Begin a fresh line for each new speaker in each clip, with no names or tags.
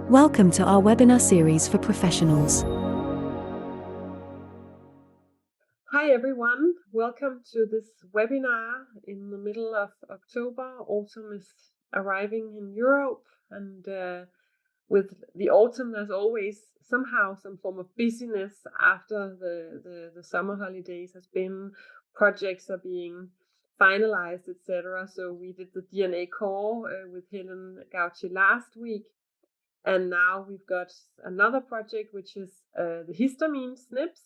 Welcome to our webinar series for professionals.
Hi everyone, welcome to this webinar in the middle of October. Autumn is arriving in Europe, and with the autumn there's always somehow some form of busyness after the summer holidays has been. Projects are being finalized, etc. So we did the DNA core with Helen Gautschi last week. And now we've got another project, which is the histamine SNPs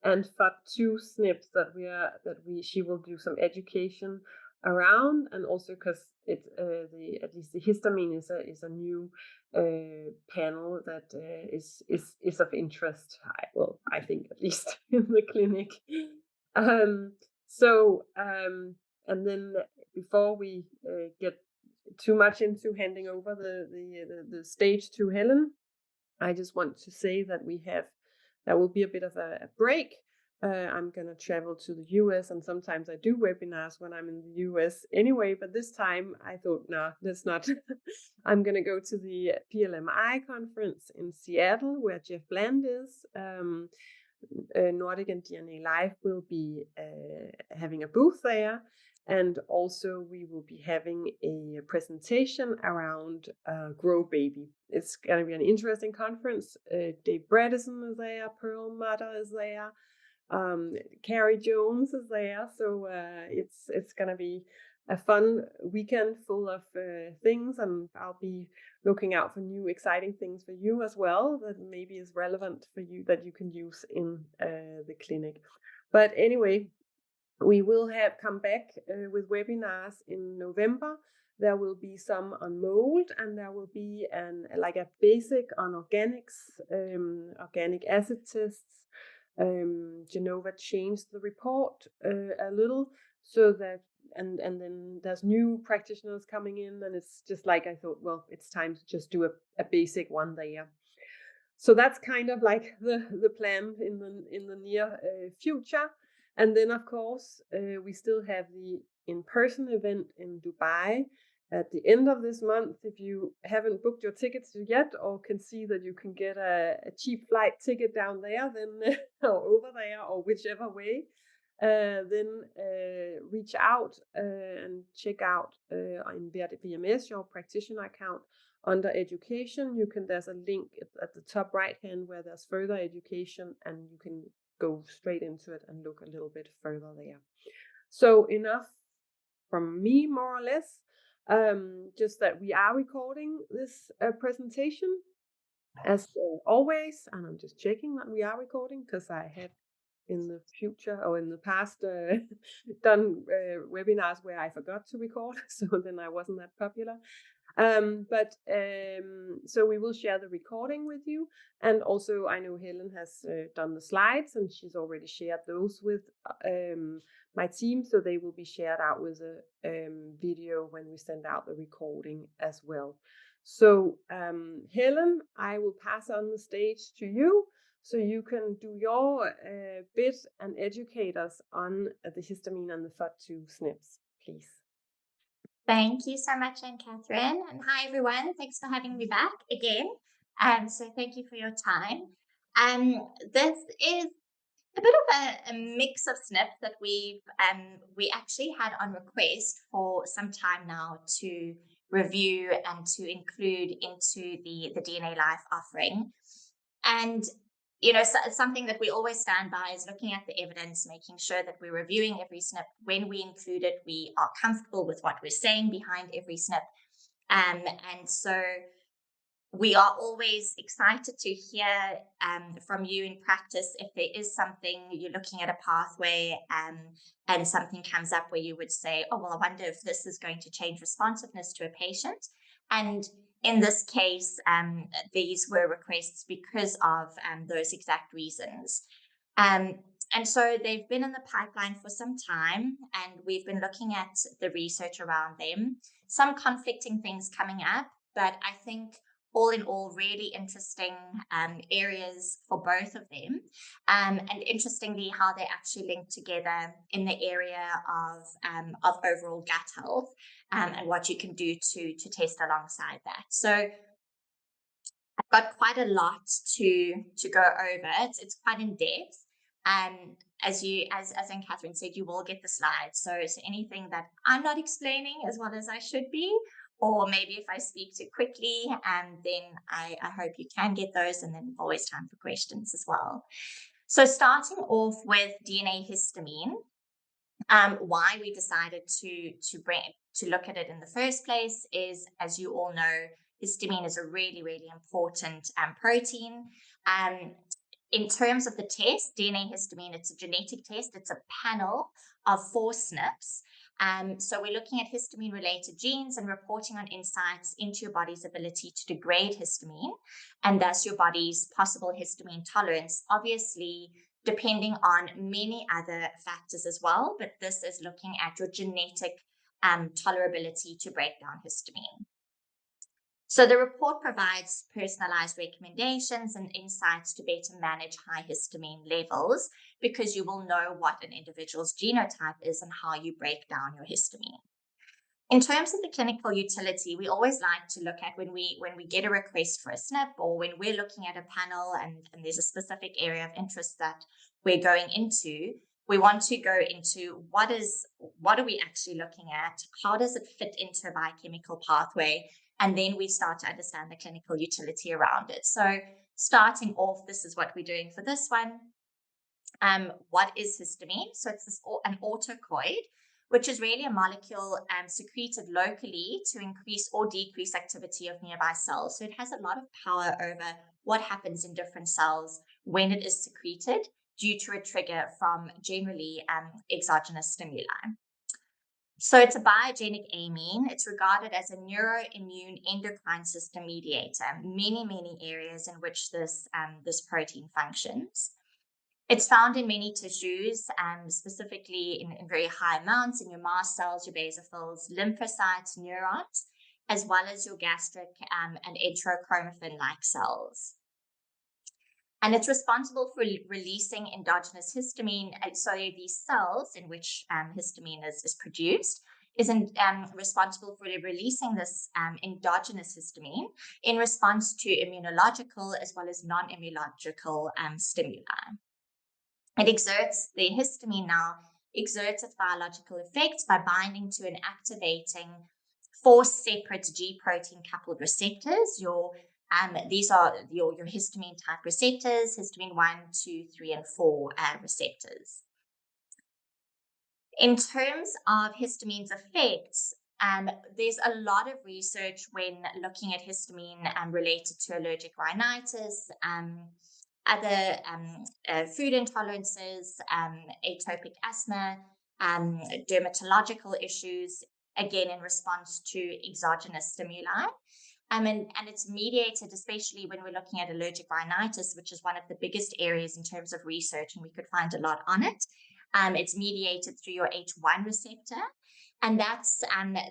and FUT2 SNPs that she will do some education around, and also because it at least the histamine is a new panel that is of interest. I think at least in the clinic. Um, and then before we get too much into handing over the stage to Helen, I just want to say that there will be a bit of a break. I'm going to travel to the US, and sometimes I do webinars when I'm in the US anyway, but this time I thought, no, that's not. I'm going to go to the PLMI conference in Seattle, where Jeff Bland is. Nordic and DNA Live will be having a booth there. And also we will be having a presentation around Grow Baby. It's going to be an interesting conference. Dave Bredesen is there, Pearl Mutter is there, Carrie Jones is there. So it's going to be a fun weekend full of things, and I'll be looking out for new exciting things for you as well that maybe is relevant for you that you can use in the clinic. But anyway, we will have come back with webinars in November. There will be some on mold, and there will be a basic on organics, organic acid tests. Genova changed the report a little so that, and then there's new practitioners coming in, and it's just like I thought, well, it's time to just do a basic one there. So that's kind of like the plan in the near future. And then, of course, we still have the in-person event in Dubai at the end of this month. If you haven't booked your tickets yet, or can see that you can get a cheap flight ticket down there, then or over there, or whichever way, then reach out and check out on BMS, your practitioner account. Under education, there's a link at the top right hand where there's further education, and you can go straight into it and look a little bit further there. So enough from me, more or less. Just that we are recording this presentation as always, and I'm just checking that we are recording because I have in the future or in the past done webinars where I forgot to record, so then I wasn't that popular. So we will share the recording with you, and also I know Helen has done the slides, and she's already shared those with my team, so they will be shared out with a video when we send out the recording as well. So Helen, I will pass on the stage to you, so you can do your bit and educate us on the histamine and the FUT2 SNPs, please.
Thank you so much, Anne-Catherine. And hi, everyone. Thanks for having me back again. So thank you for your time. This is a bit of a mix of SNPs that we actually had on request for some time now to review and to include into the DNA Life offering. And so something that we always stand by is looking at the evidence, making sure that we're reviewing every SNP. When we include it, we are comfortable with what we're saying behind every SNP. And so we are always excited to hear from you in practice if there is something you're looking at a pathway and something comes up where you would say, oh, well, I wonder if this is going to change responsiveness to a patient. And in this case, these were requests because of those exact reasons. And so they've been in the pipeline for some time, and we've been looking at the research around them. Some conflicting things coming up, but I think all in all, really interesting areas for both of them. And interestingly, how they actually link together in the area of overall gut health and what you can do to test alongside that. So I've got quite a lot to go over. It's quite in depth. As Anne-Catherine said, you will get the slides. So anything that I'm not explaining as well as I should be, or maybe if I speak too quickly, then I hope you can get those, and then always time for questions as well. So starting off with DNA histamine, why we decided to look at it in the first place is, as you all know, histamine is a really, really important protein. In terms of the test, DNA histamine, it's a genetic test. It's a panel of 4 SNPs. So we're looking at histamine-related genes and reporting on insights into your body's ability to degrade histamine, and thus your body's possible histamine tolerance, obviously depending on many other factors as well. But this is looking at your genetic tolerability to break down histamine. So the report provides personalized recommendations and insights to better manage high histamine levels, because you will know what an individual's genotype is and how you break down your histamine. In terms of the clinical utility, we always like to look at when we get a request for a SNP, or when we're looking at a panel and there's a specific area of interest that we're going into, we want to go into what are we actually looking at? How does it fit into a biochemical pathway? And then we start to understand the clinical utility around it. So starting off, this is what we're doing for this one. What is histamine? So it's an autocoid, which is really a molecule secreted locally to increase or decrease activity of nearby cells. So it has a lot of power over what happens in different cells when it is secreted due to a trigger from generally exogenous stimuli. So it's a biogenic amine. It's regarded as a neuro-immune-endocrine system mediator, many areas in which this protein functions. It's found in many tissues, specifically in very high amounts in your mast cells, your basophils, lymphocytes, neurons, as well as your gastric and enterochromaffin-like cells. And it's responsible for releasing endogenous histamine. So these cells in which histamine is produced is responsible for releasing this endogenous histamine in response to immunological as well as non-immunological stimuli. The histamine now exerts its biological effects by binding to and activating 4 separate G protein coupled receptors. These are your histamine type receptors, histamine 1, 2, 3, and 4 receptors. In terms of histamine's effects, there's a lot of research when looking at histamine related to allergic rhinitis, other food intolerances, atopic asthma, dermatological issues, again in response to exogenous stimuli. And it's mediated, especially when we're looking at allergic rhinitis, which is one of the biggest areas in terms of research, and we could find a lot on it. It's mediated through your H1 receptor. And that's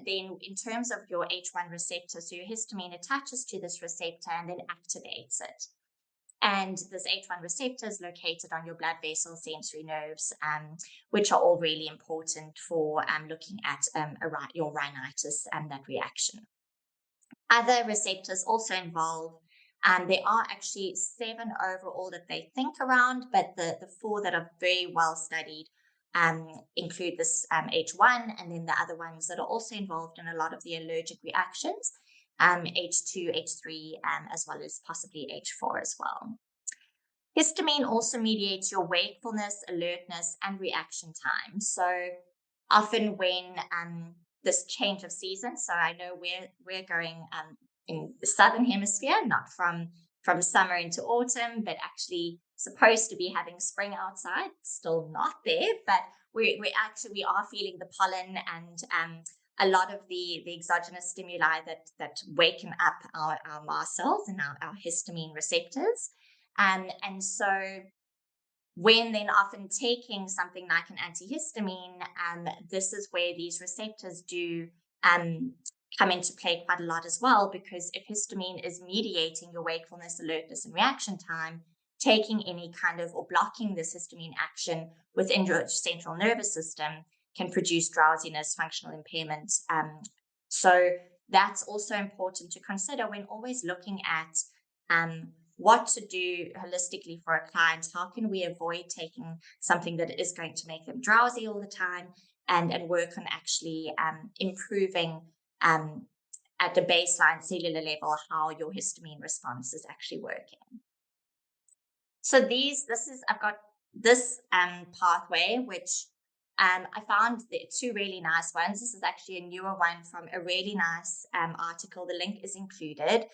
then in terms of your H1 receptor, so your histamine attaches to this receptor and then activates it. And this H1 receptor is located on your blood vessel sensory nerves, which are all really important for looking at your rhinitis and that reaction. Other receptors also involved. There are actually 7 overall that they think around, but the 4 that are very well studied include this H1, and then the other ones that are also involved in a lot of the allergic reactions, H2, H3, as well as possibly H4 as well. Histamine also mediates your wakefulness, alertness, and reaction time. So often when this change of season, so I know we're going in the southern hemisphere, not from summer into autumn, but actually supposed to be having spring outside, still not there, but we are feeling the pollen and a lot of the exogenous stimuli that waken up our mast cells and our histamine receptors. And so when then often taking something like an antihistamine, this is where these receptors do come into play quite a lot as well, because if histamine is mediating your wakefulness, alertness, and reaction time, taking any kind of or blocking this histamine action within your central nervous system can produce drowsiness, functional impairment. So that's also important to consider when always looking at what to do holistically for a client. How can we avoid taking something that is going to make them drowsy all the time, and work on actually improving at the baseline cellular level how your histamine response is actually working. So I've got this pathway, which I found the two really nice ones. This is actually a newer one from a really nice article. The link is included,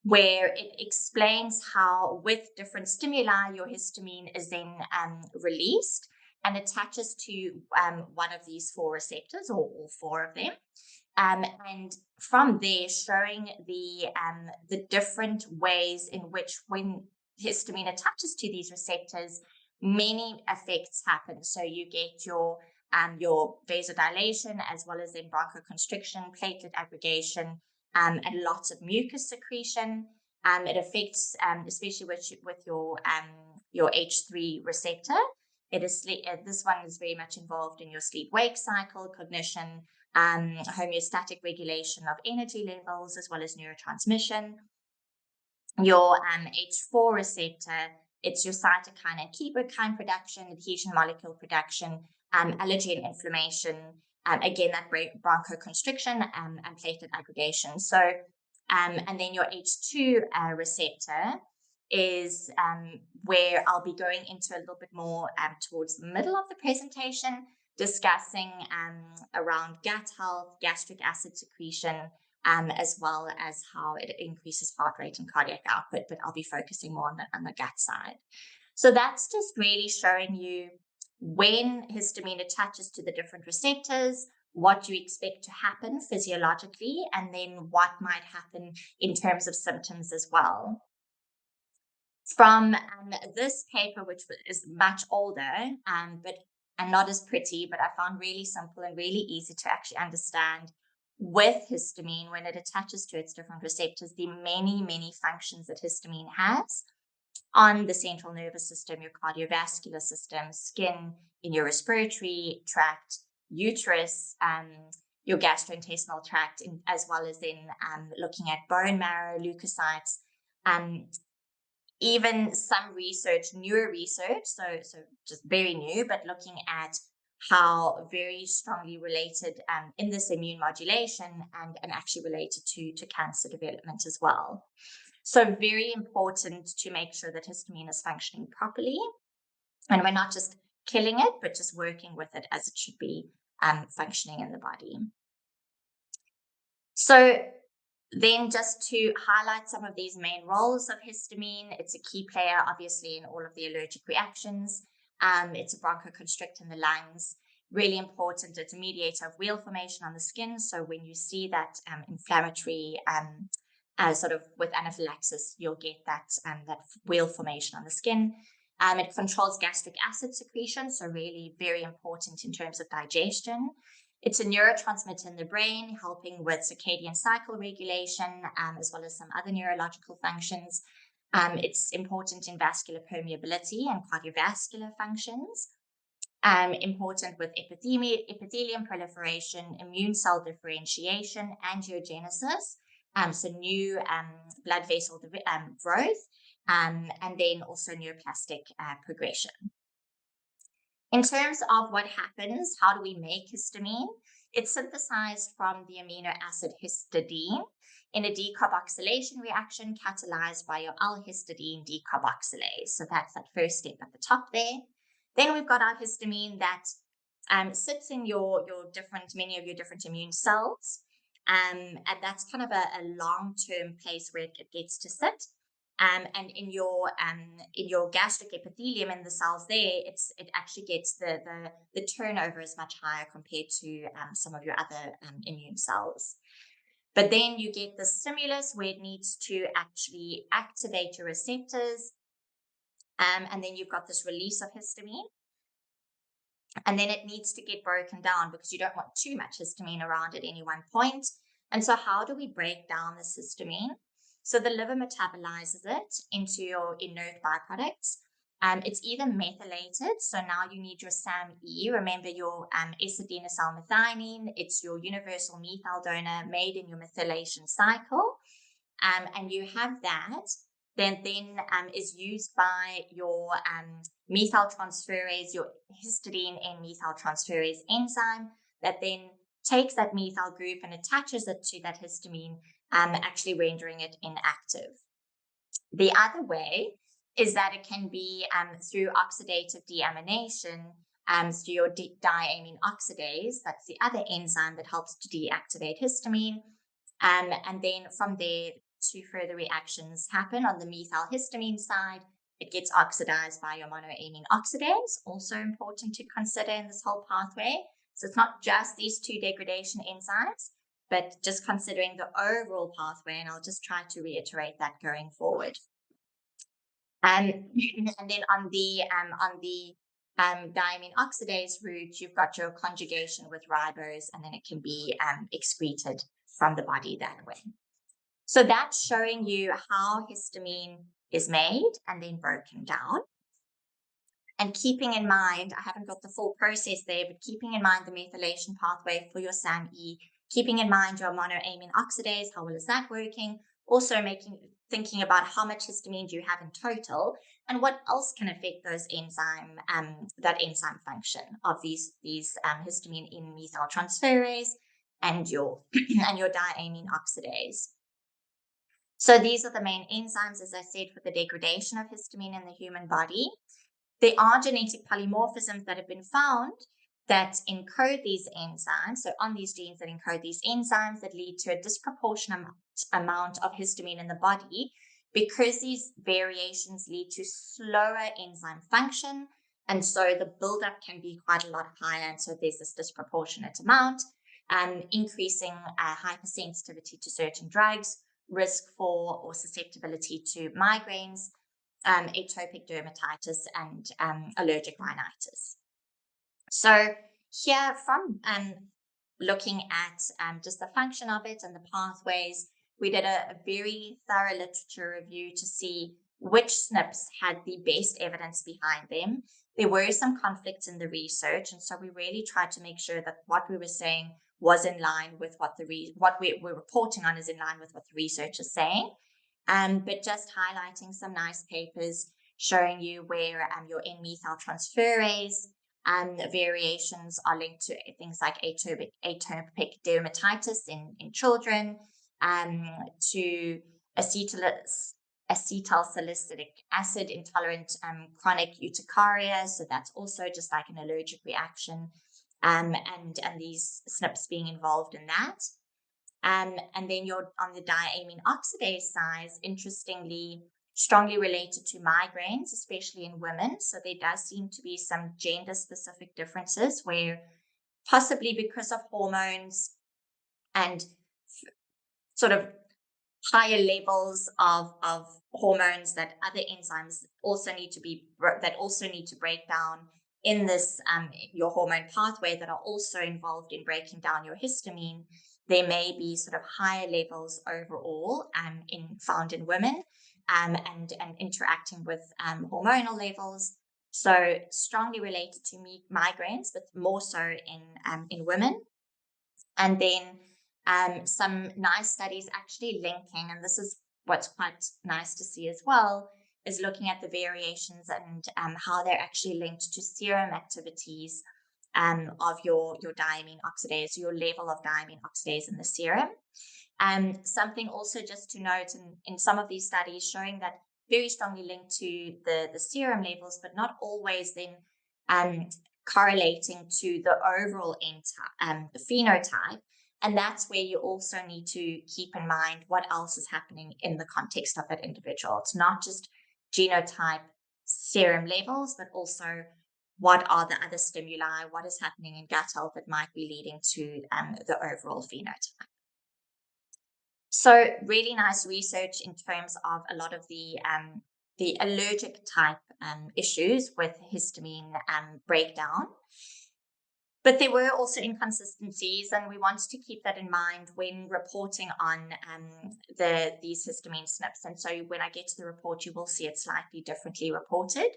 where it explains how with different stimuli, your histamine is then released and attaches to one of these 4 receptors, or all 4 of them. And from there, showing the different ways in which, when histamine attaches to these receptors, many effects happen. So you get your vasodilation, as well as then bronchoconstriction, platelet aggregation, and lots of mucus secretion. It affects, especially with your H3 receptor. It is this one is very much involved in your sleep-wake cycle, cognition, homeostatic regulation of energy levels, as well as neurotransmission. Your H4 receptor, it's your cytokine and chemokine production, adhesion molecule production, allergy and inflammation, again, that bronchoconstriction and platelet aggregation. So, and then your H2 receptor is where I'll be going into a little bit more towards the middle of the presentation, discussing around gut health, gastric acid secretion, as well as how it increases heart rate and cardiac output, but I'll be focusing more on the gut side. So that's just really showing you when histamine attaches to the different receptors, what you expect to happen physiologically, and then what might happen in terms of symptoms as well. From this paper, which is much older, and not as pretty, but I found really simple and really easy to actually understand, with histamine, when it attaches to its different receptors, the many, many functions that histamine has on the central nervous system, your cardiovascular system, skin, in your respiratory tract, uterus, your gastrointestinal tract, as well as then looking at bone marrow, leukocytes, even some research, newer research, so just very new, but looking at how very strongly related in this immune modulation and actually related to cancer development as well. So very important to make sure that histamine is functioning properly, and we're not just killing it, but just working with it as it should be functioning in the body. So then, just to highlight some of these main roles of histamine, it's a key player, obviously, in all of the allergic reactions. It's a bronchoconstrictor in the lungs. Really important, it's a mediator of wheal formation on the skin. So when you see that inflammatory, sort of with anaphylaxis, you'll get that wheal formation on the skin. It controls gastric acid secretion, so really very important in terms of digestion. It's a neurotransmitter in the brain, helping with circadian cycle regulation, as well as some other neurological functions. It's important in vascular permeability and cardiovascular functions. Important with epithelium proliferation, immune cell differentiation, angiogenesis, so new blood vessel growth, and then also neuroplastic progression. In terms of what happens, how do we make histamine? It's synthesized from the amino acid histidine in a decarboxylation reaction catalyzed by your L-histidine decarboxylase. So that's that first step at the top there. Then we've got our histamine that sits in many of your different immune cells. And that's kind of a long-term place where it gets to sit. And in your gastric epithelium in the cells there, it actually gets the turnover is much higher compared to some of your other immune cells. But then you get the stimulus where it needs to actually activate your receptors, and then you've got this release of histamine, and then it needs to get broken down because you don't want too much histamine around at any one point. And so, how do we break down this histamine? So the liver metabolizes it into your inert byproducts. It's either methylated, so now you need your SAMe. Remember your S-adenosylmethionine. It's your universal methyl donor made in your methylation cycle. and you have that, then is used by your methyltransferase, your histidine N-methyltransferase enzyme, that then takes that methyl group and attaches it to that histamine, actually rendering it inactive. The other way is that it can be through oxidative deamination, through your diamine oxidase. That's the other enzyme that helps to deactivate histamine. And then from there, two further reactions happen. On the methylhistamine side, it gets oxidized by your monoamine oxidase, also important to consider in this whole pathway. So it's not just these two degradation enzymes, but just considering the overall pathway, and I'll just try to reiterate that going forward. And then on the diamine oxidase route, you've got your conjugation with ribose, and then it can be excreted from the body that way. So that's showing you how histamine is made and then broken down. And keeping in mind, I haven't got the full process there, but keeping in mind the methylation pathway for your SAMe, keeping in mind your monoamine oxidase, how well is that working? Also thinking about how much histamine do you have in total, and what else can affect those that enzyme function of these histamine N-methyltransferase and your diamine oxidase. So these are the main enzymes, as I said, for the degradation of histamine in the human body. There are genetic polymorphisms that have been found that encode these enzymes. So on these genes that encode these enzymes that lead to a disproportionate amount of histamine in the body, because these variations lead to slower enzyme function. And so the buildup can be quite a lot higher. And so there's this disproportionate amount, increasing hypersensitivity to certain drugs, risk for or susceptibility to migraines, atopic dermatitis, and allergic rhinitis. So here, from looking at just the function of it and the pathways, we did a very thorough literature review to see which SNPs had the best evidence behind them. There were some conflicts in the research, and so we really tried to make sure that what we were saying was in line with what we were reporting on is in line with what the research is saying. But just highlighting some nice papers showing you where your N-methyltransferase variations are linked to things like atopic dermatitis in children, to acetylsalicylic acid intolerant chronic urticaria. So that's also just like an allergic reaction, and these SNPs being involved in that. And then you're on the diamine oxidase side, interestingly, strongly related to migraines, especially in women. So there does seem to be some gender-specific differences where possibly because of hormones and sort of higher levels of hormones that other enzymes also need to break down in this your hormone pathway that are also involved in breaking down your histamine. There may be sort of higher levels overall found in women and interacting with hormonal levels. So strongly related to migraines, but more so in women. And then some nice studies actually linking, and this is what's quite nice to see as well, is looking at the variations and how they're actually linked to serum activities of your diamine oxidase, your level of diamine oxidase in the serum. Something also just to note in some of these studies showing that very strongly linked to the serum levels, but not always then correlating to the overall phenotype. And that's where you also need to keep in mind what else is happening in the context of that individual. It's not just genotype, serum levels, but also what are the other stimuli, what is happening in gut health that might be leading to the overall phenotype. So really nice research in terms of a lot of the allergic type issues with histamine breakdown. But there were also inconsistencies, and we wanted to keep that in mind when reporting on these histamine SNPs. And so when I get to the report, you will see it slightly differently reported.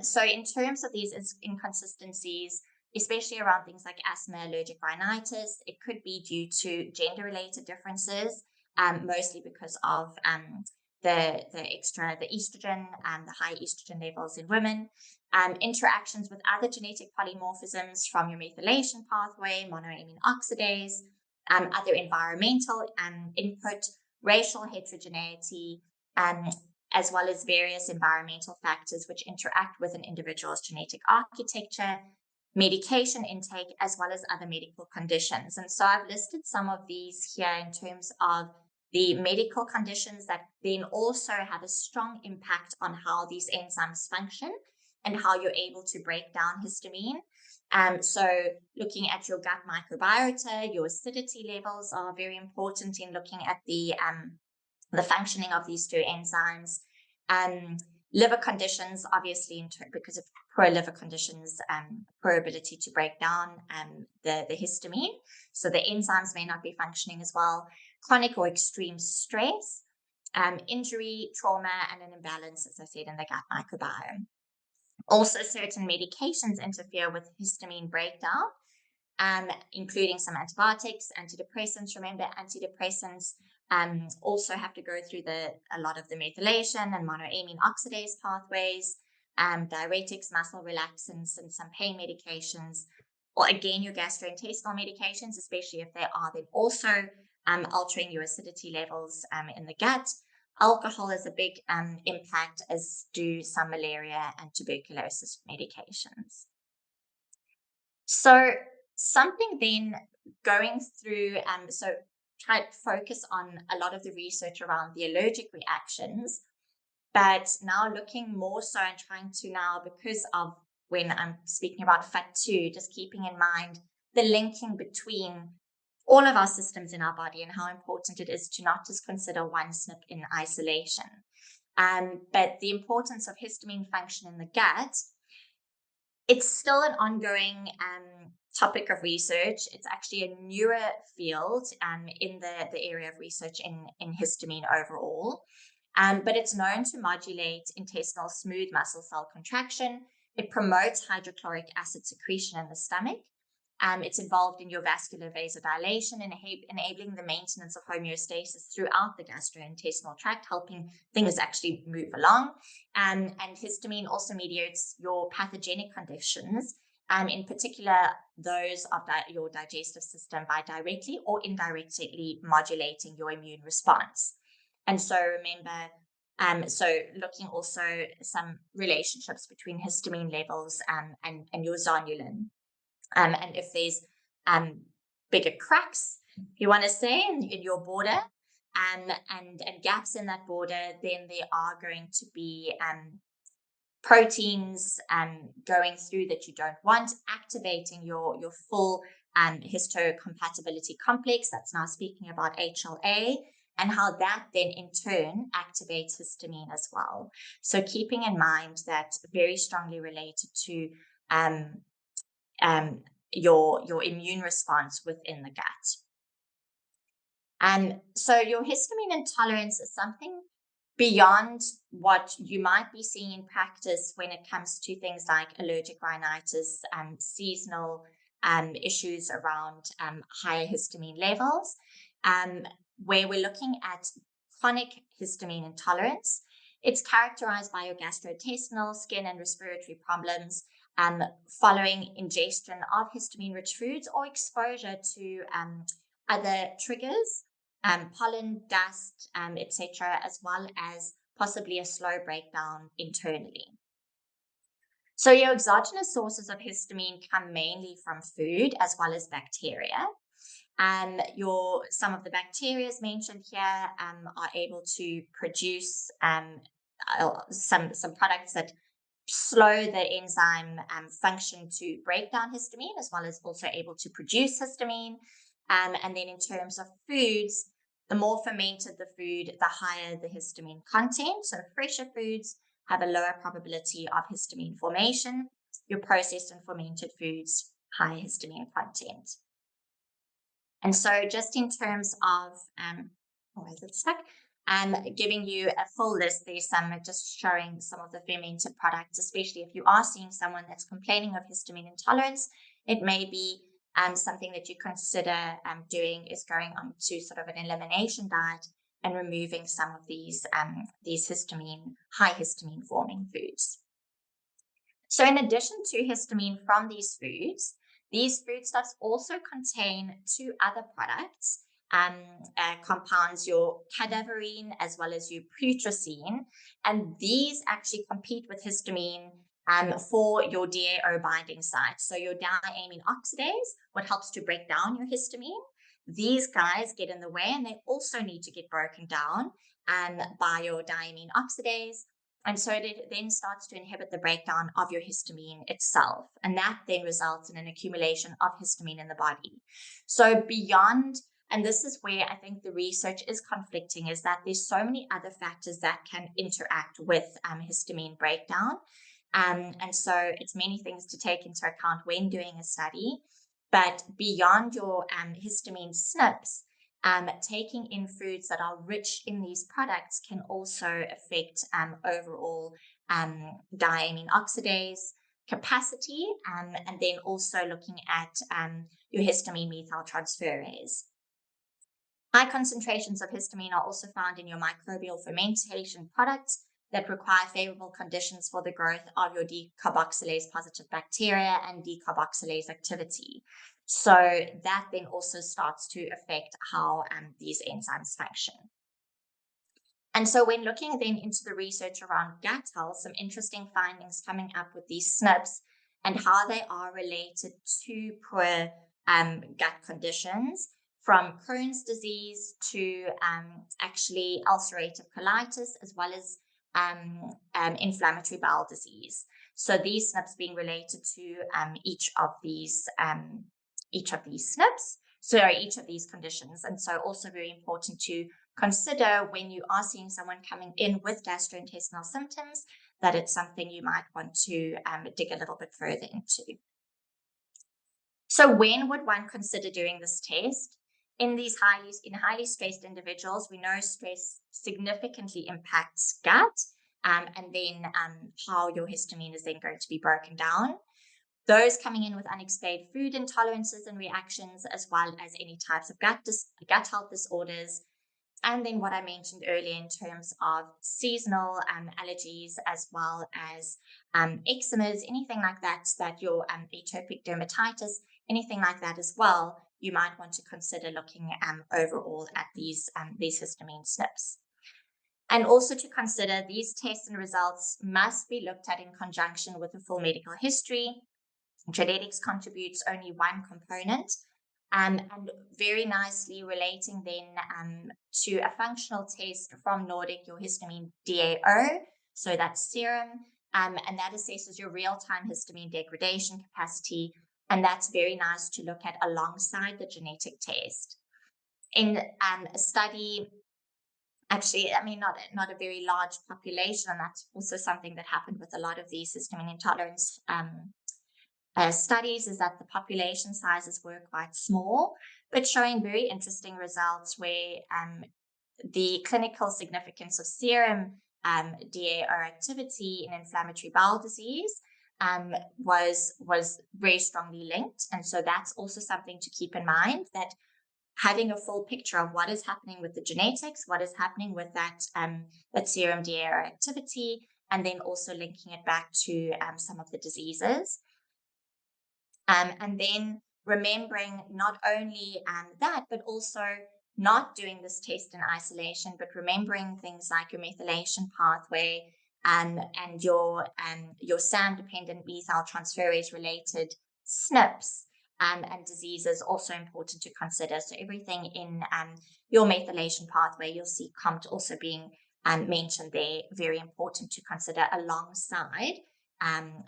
So in terms of these inconsistencies, especially around things like asthma, allergic rhinitis, it could be due to gender-related differences. mostly because of the estrogen and the high estrogen levels in women. Interactions with other genetic polymorphisms from your methylation pathway, monoamine oxidase, other environmental input, racial heterogeneity, as well as various environmental factors which interact with an individual's genetic architecture, medication intake, as well as other medical conditions. And so I've listed some of these here in terms of the medical conditions that then also have a strong impact on how these enzymes function and how you're able to break down histamine. So looking at your gut microbiota, your acidity levels are very important in looking at the functioning of these two enzymes. Liver conditions, obviously, because of poor liver conditions, poor ability to break down the histamine. So the enzymes may not be functioning as well. Chronic or extreme stress, injury, trauma, and an imbalance, as I said, in the gut microbiome. Also, certain medications interfere with histamine breakdown, including some antibiotics, antidepressants. Remember, antidepressants also have to go through a lot of the methylation and monoamine oxidase pathways, diuretics, muscle relaxants, and some pain medications. Or again, your gastrointestinal medications, especially if they are then also altering your acidity levels in the gut. Alcohol is a big impact, as do some malaria and tuberculosis medications. So something then going through, so try to focus on a lot of the research around the allergic reactions, but now looking more so and trying to now, because of when I'm speaking about FUT2, just keeping in mind the linking between all of our systems in our body and how important it is to not just consider one SNP in isolation. But the importance of histamine function in the gut, it's still an ongoing topic of research. It's actually a newer field in the area of research in histamine overall. But it's known to modulate intestinal smooth muscle cell contraction. It promotes hydrochloric acid secretion in the stomach. It's involved in your vascular vasodilation and enabling the maintenance of homeostasis throughout the gastrointestinal tract, helping things actually move along. And histamine also mediates your pathogenic conditions, in particular those of your digestive system, by directly or indirectly modulating your immune response. And so remember, so looking also some relationships between histamine levels and your zonulin. And if there's bigger cracks, if you want to say, in your border and gaps in that border, then there are going to be proteins going through that you don't want, activating your full histocompatibility complex. That's now speaking about HLA, and how that then in turn activates histamine as well. So keeping in mind that very strongly related to your immune response within the gut. So your histamine intolerance is something beyond what you might be seeing in practice when it comes to things like allergic rhinitis and seasonal issues around higher histamine levels, where we're looking at chronic histamine intolerance. It's characterized by your gastrointestinal, skin, and respiratory problems, following ingestion of histamine-rich foods or exposure to other triggers, pollen, dust, etc., as well as possibly a slow breakdown internally. So your exogenous sources of histamine come mainly from food as well as bacteria. Some of the bacteria mentioned here are able to produce some products that slow the enzyme function to break down histamine, as well as also able to produce histamine. And then in terms of foods, the more fermented the food, the higher the histamine content. So fresher foods have a lower probability of histamine formation. Your processed and fermented foods, high histamine content. And so just in terms of, where is it stuck? Giving you a full list, there's some just showing some of the fermented products, especially if you are seeing someone that's complaining of histamine intolerance. It may be something that you consider doing is going on to sort of an elimination diet and removing some of these high histamine forming foods. So in addition to histamine from these foodstuffs also contain two other products, compounds, your cadaverine as well as your putrescine, and these actually compete with histamine for your DAO binding site. So your diamine oxidase, what helps to break down your histamine, these guys get in the way, and they also need to get broken down by your diamine oxidase. And so it then starts to inhibit the breakdown of your histamine itself. And that then results in an accumulation of histamine in the body. So beyond, and this is where I think the research is conflicting, is that there's so many other factors that can interact with histamine breakdown. And so it's many things to take into account when doing a study. But beyond your histamine SNPs, taking in foods that are rich in these products can also affect overall diamine oxidase capacity, and then also looking at your histamine methyltransferase. High concentrations of histamine are also found in your microbial fermentation products that require favorable conditions for the growth of your decarboxylase positive bacteria and decarboxylase activity. So that then also starts to affect how these enzymes function. And so when looking then into the research around gut health, some interesting findings coming up with these SNPs and how they are related to poor gut conditions, from Crohn's disease to actually ulcerative colitis, as well as inflammatory bowel disease. So these SNPs being related to each of these conditions. And so also very important to consider when you are seeing someone coming in with gastrointestinal symptoms, that it's something you might want to dig a little bit further into. So when would one consider doing this test? In highly stressed individuals, we know stress significantly impacts gut, and then how your histamine is then going to be broken down. Those coming in with unexplained food intolerances and reactions, as well as any types of gut health disorders. And then what I mentioned earlier in terms of seasonal allergies, as well as eczemas, anything like that, your atopic dermatitis, anything like that as well, you might want to consider looking overall at these histamine SNPs. And also to consider, these tests and results must be looked at in conjunction with a full medical history. Genetics contributes only one component, and very nicely relating then to a functional test from Nordic, your histamine DAO, so that's serum, and that assesses your real-time histamine degradation capacity, and that's very nice to look at alongside the genetic test. In a study, actually, I mean, not a very large population, and that's also something that happened with a lot of these histamine intolerance studies, is that the population sizes were quite small, but showing very interesting results where the clinical significance of serum DAO activity in inflammatory bowel disease was very strongly linked. And so that's also something to keep in mind, that having a full picture of what is happening with the genetics, what is happening with that serum DAO activity, and then also linking it back to some of the diseases. And then remembering not only that, but also not doing this test in isolation, but remembering things like your methylation pathway and your SAM-dependent methyltransferase-related SNPs and diseases, also important to consider. So everything in your methylation pathway, you'll see COMT also being mentioned there, very important to consider alongside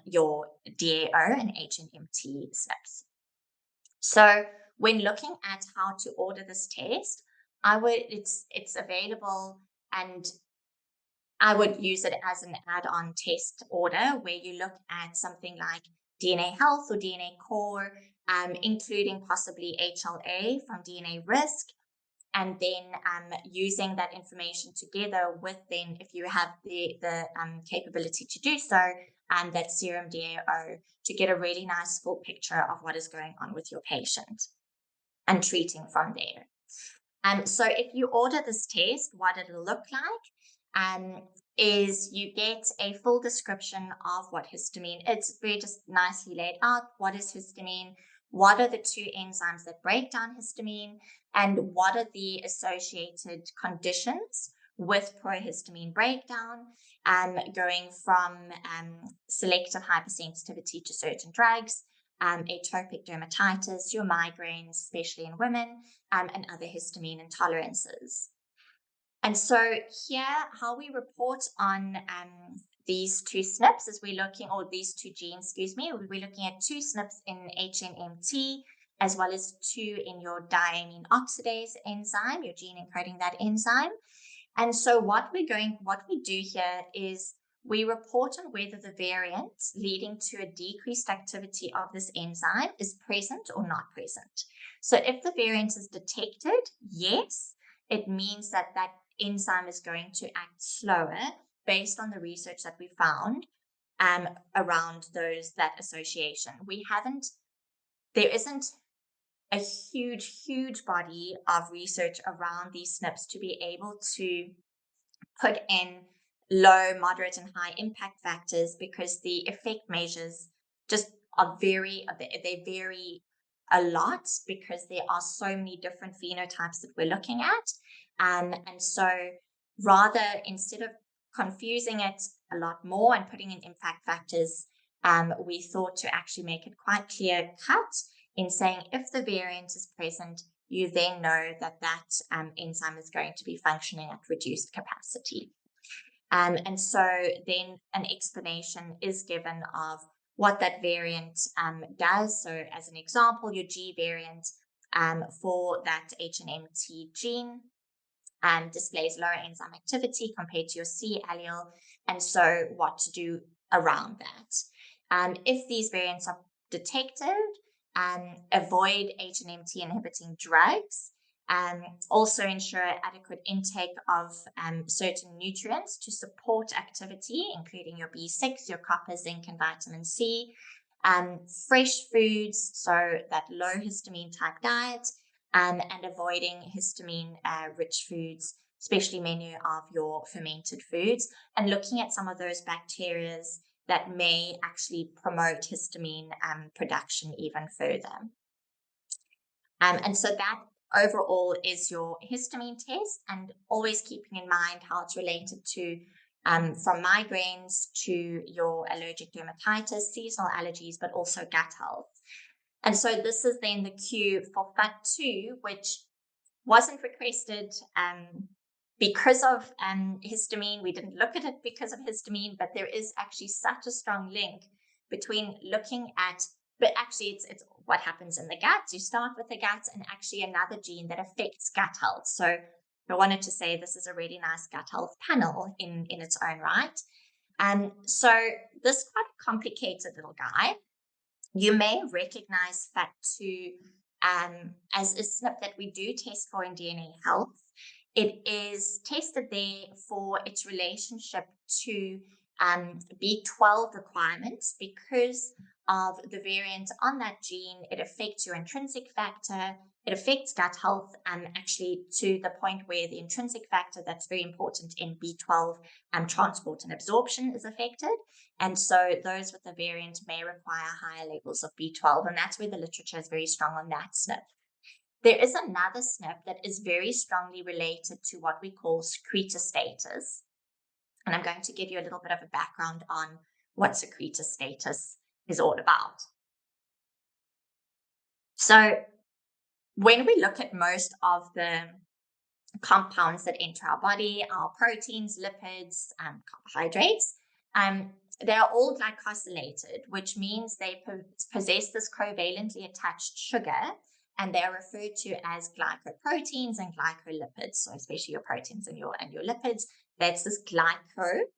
your DAO and HNMT SNPs. So when looking at how to order this test, it's available, and I would use it as an add-on test order where you look at something like DNA Health or DNA Core, including possibly HLA from DNA Risk, and then using that information together with then, if you have the capability to do so, that serum DAO to get a really nice full picture of what is going on with your patient and treating from there. So if you order this test, what it'll look like is you get a full description of what histamine, it's very just nicely laid out. What is histamine? What are the 2 enzymes that break down histamine? And what are the associated conditions with prohistamine breakdown, going from selective hypersensitivity to certain drugs, atopic dermatitis, your migraines, especially in women, and other histamine intolerances. And so here, how we report on these 2 SNPs is we're looking, or these 2 genes, we're looking at 2 SNPs in HNMT, as well as 2 in your diamine oxidase enzyme, your gene encoding that enzyme. And so what we do here is we report on whether the variant leading to a decreased activity of this enzyme is present or not present. So if the variant is detected, yes, it means that that enzyme is going to act slower based on the research that we found around that association. There isn't a huge body of research around these SNPs to be able to put in low, moderate, and high impact factors, because the effect measures just they vary a lot, because there are so many different phenotypes that we're looking at. And so rather, instead of confusing it a lot more and putting in impact factors, we thought to actually make it quite clear cut in saying if the variant is present, you then know that enzyme is going to be functioning at reduced capacity. And so then an explanation is given of what that variant does. So as an example, your G variant for that HNMT gene displays lower enzyme activity compared to your C allele, and so what to do around that. If these variants are detected, avoid HNMT inhibiting drugs, also ensure adequate intake of certain nutrients to support activity, including your B6, your copper, zinc, and vitamin C, fresh foods, so that low histamine type diet, and avoiding histamine rich foods, especially many of your fermented foods, and looking at some of those bacterias that may actually promote histamine production even further. And so that overall is your histamine test, and always keeping in mind how it's related to from migraines to your allergic dermatitis, seasonal allergies, but also gut health. And so this is then the cue for FUT2, which wasn't requested because of histamine. We didn't look at it because of histamine, but there is actually such a strong link between looking at, but actually it's what happens in the gut. You start with the gut, and actually another gene that affects gut health. So I wanted to say this is a really nice gut health panel in its own right. So this quite complicated little guy, you may recognize FUT2 as a SNP that we do test for in DNA health. It is tested there for its relationship to B12 requirements. Because of the variant on that gene, it affects your intrinsic factor, it affects gut health, actually to the point where the intrinsic factor that's very important in B12 transport and absorption is affected. And so those with the variant may require higher levels of B12, and that's where the literature is very strong on that SNP. There is another SNP that is very strongly related to what we call secretor status. And I'm going to give you a little bit of a background on what secretor status is all about. So when we look at most of the compounds that enter our body, our proteins, lipids, carbohydrates, they are all glycosylated, which means they possess this covalently attached sugar, and they are referred to as glycoproteins and glycolipids. So especially your proteins and your lipids, that's this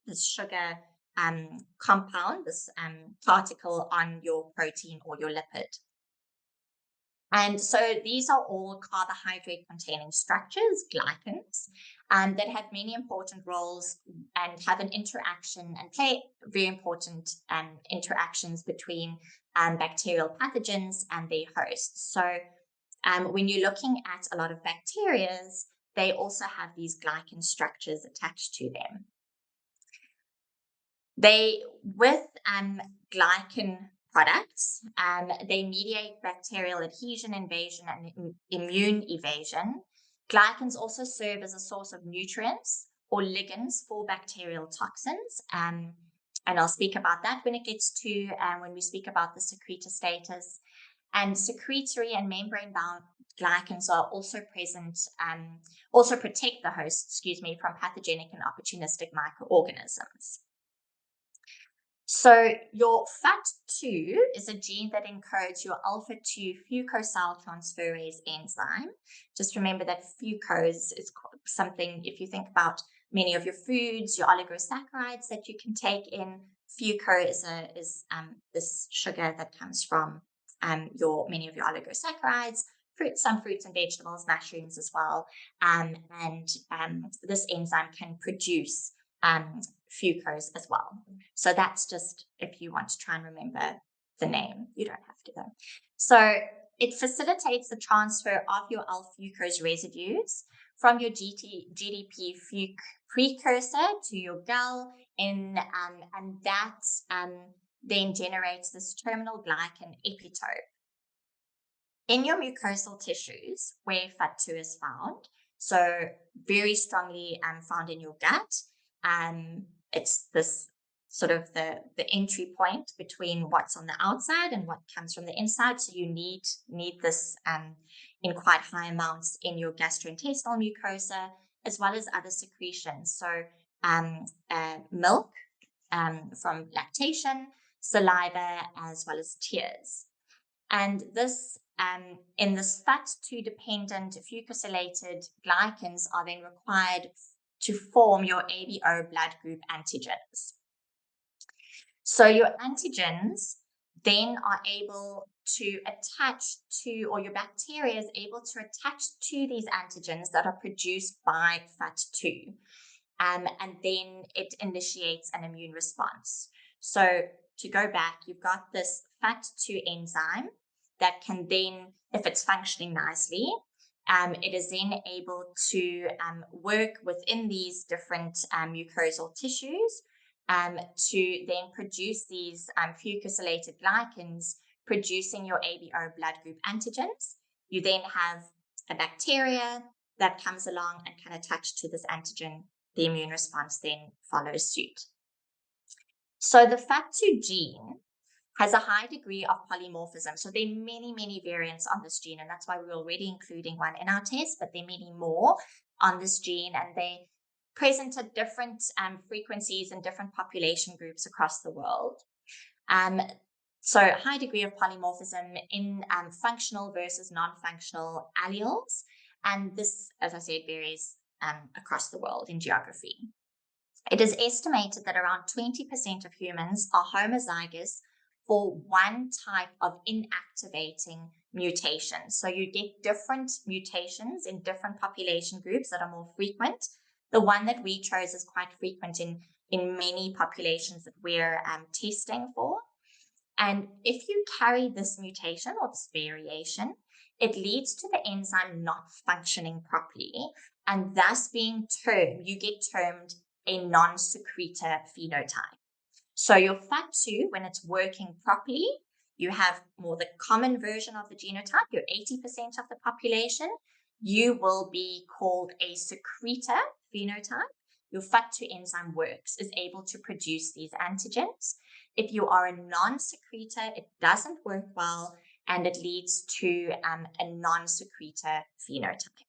this sugar compound, this particle on your protein or your lipid. And so these are all carbohydrate-containing structures, glycans, that have many important roles have an interaction and play very important interactions between bacterial pathogens and their hosts. So when you're looking at a lot of bacteria, they also have these glycan structures attached to them. With glycan products, they mediate bacterial adhesion, invasion, and immune evasion. Glycans also serve as a source of nutrients or ligands for bacterial toxins. And I'll speak about that when it gets to when we speak about the secretor status. And secretory and membrane-bound glycans are also present, also protect the host, from pathogenic and opportunistic microorganisms. So your FUT2 is a gene that encodes your alpha-2 fucosyltransferase enzyme. Just remember that fucose is something, if you think about many of your foods, your oligosaccharides that you can take in, fucose is this sugar that comes from many of your oligosaccharides, some fruits and vegetables, mushrooms as well. And this enzyme can produce fucose as well. So that's just if you want to try and remember the name. You don't have to though. So it facilitates the transfer of your L-fucose residues from your GDP precursor to your GAL, and that then generates this terminal glycan epitope. In your mucosal tissues, where FUT2 is found, so very strongly found in your gut, it's this sort of the entry point between what's on the outside and what comes from the inside. So you need this in quite high amounts in your gastrointestinal mucosa, as well as other secretions. So milk from lactation, saliva, as well as tears. And this in this FUT2 dependent fucosylated glycans are then required to form your ABO blood group antigens. So your antigens then are able to attach to, or your bacteria is able to attach to these antigens that are produced by FUT2. And then it initiates an immune response. So to go back, you've got this FUT2 enzyme that can then, if it's functioning nicely, it is then able to work within these different mucosal tissues to then produce these fucosylated glycans, producing your ABO blood group antigens. You then have a bacteria that comes along and can attach to this antigen. The immune response then follows suit. So the FUT2 gene has a high degree of polymorphism. So there are many, many variants on this gene, and that's why we're already including one in our test, but there are many more on this gene, and they present at different frequencies in different population groups across the world. So high degree of polymorphism in functional versus non-functional alleles. And this, as I said, varies across the world in geography. It is estimated that around 20% of humans are homozygous for one type of inactivating mutation. So you get different mutations in different population groups that are more frequent. The one that we chose is quite frequent in many populations that we're testing for. And if you carry this mutation or this variation, it leads to the enzyme not functioning properly, and thus you get termed a non-secretor phenotype. So your FUT2, when it's working properly, you have more the common version of the genotype, you're 80% of the population, you will be called a secretor phenotype. Your FUT2 enzyme is able to produce these antigens. If you are a non-secretor, it doesn't work well, and it leads to a non-secretor phenotype.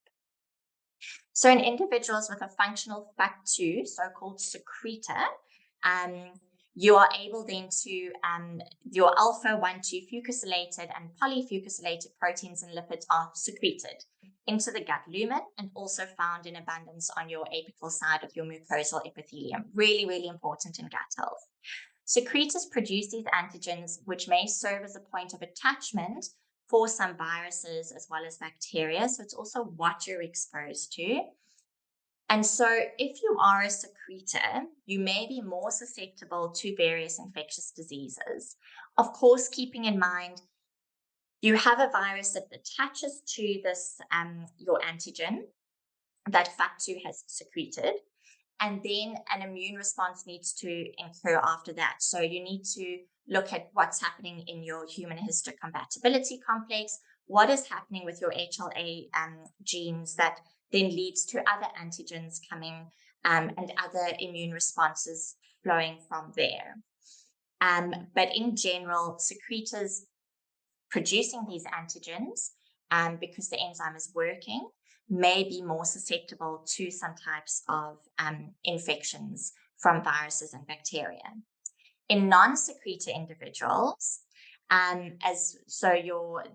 So in individuals with a functional FUT2, so-called secretor, you are able then to, your alpha-1,2 fucosylated and polyfucosylated proteins and lipids are secreted into the gut lumen and also found in abundance on your apical side of your mucosal epithelium. Really, really important in gut health. Secretors produce these antigens, which may serve as a point of attachment for some viruses as well as bacteria. So it's also what you're exposed to. And so if you are a secretor, you may be more susceptible to various infectious diseases. Of course, keeping in mind, you have a virus that attaches to this, your antigen that FUT2 has secreted, and then an immune response needs to occur after that. So you need to look at what's happening in your human histocompatibility complex, what is happening with your HLA genes that then leads to other antigens coming and other immune responses flowing from there. But in general, secretors producing these antigens, because the enzyme is working, may be more susceptible to some types of infections from viruses and bacteria. In non-secretor individuals,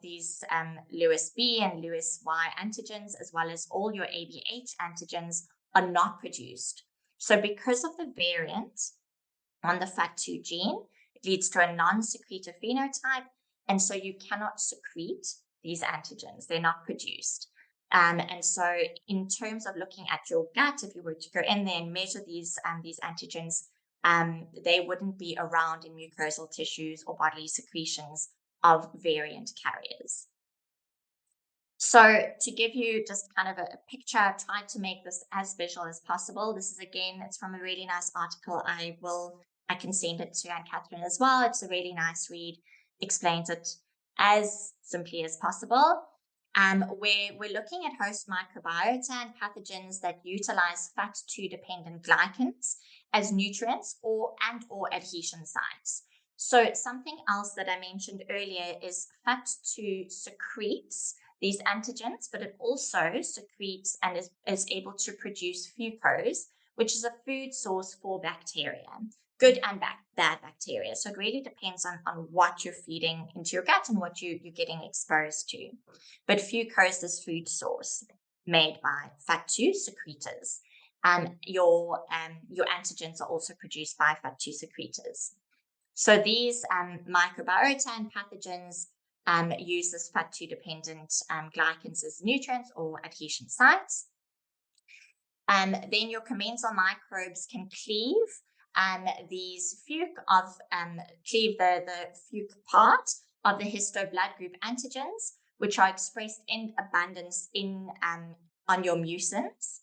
these Lewis B and Lewis Y antigens, as well as all your ABH antigens, are not produced. So because of the variant on the FUT2 gene, it leads to a non-secretor phenotype, and so you cannot secrete these antigens. They're not produced. And so in terms of looking at your gut, if you were to go in there and measure these antigens, they wouldn't be around in mucosal tissues or bodily secretions of variant carriers. So to give you just kind of a picture, I tried to make this as visual as possible. This is, again, it's from a really nice article. I can send it to Anne-Catherine as well. It's a really nice read, explains it as simply as possible. Where we're looking at host microbiota and pathogens that utilize FUT2 dependent glycans as nutrients or adhesion sites. So something else that I mentioned earlier is FUT2 secretes these antigens, but it also secretes and is able to produce fucose, which is a food source for bacteria, good and bad bacteria. So it really depends on what you're feeding into your gut and what you're getting exposed to. But fucose is food source made by FUT2 secretors. Your antigens are also produced by FUT2 secretors. So these microbiota and pathogens use this FUT2 dependent glycans as nutrients or adhesion sites. Then your commensal microbes can cleave these cleave the fuc part of the histo blood group antigens, which are expressed in abundance on your mucins.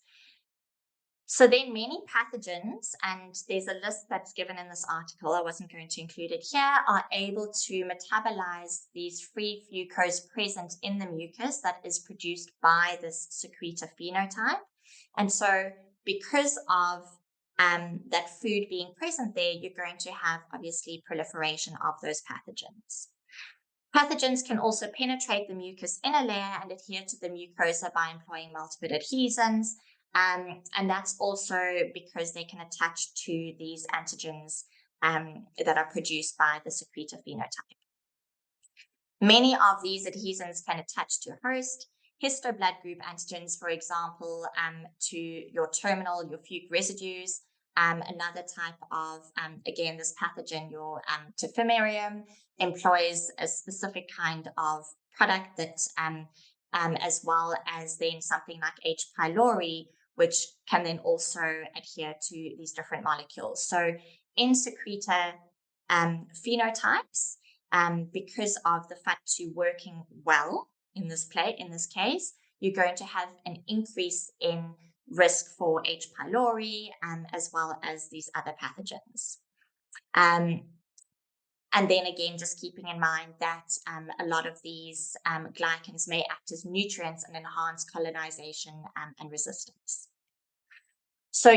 So then many pathogens, and there's a list that's given in this article, I wasn't going to include it here, are able to metabolize these free fucose present in the mucus that is produced by this secretor phenotype. And so because of that food being present there, you're going to have obviously proliferation of those pathogens. Pathogens can also penetrate the mucus inner layer and adhere to the mucosa by employing multiple adhesins. And that's also because they can attach to these antigens that are produced by the secretor phenotype. Many of these adhesins can attach to a host. Histo blood group antigens, for example, to your terminal, your fuc residues. Another type of, again, this pathogen, your Tefimerium, employs a specific kind of product that, as well as then something like H. pylori, which can then also adhere to these different molecules. So in secretor phenotypes, because of the FUT2 working well in this case, you're going to have an increase in risk for H. pylori as well as these other pathogens. And then again, just keeping in mind that a lot of these glycans may act as nutrients and enhance colonization and resistance. So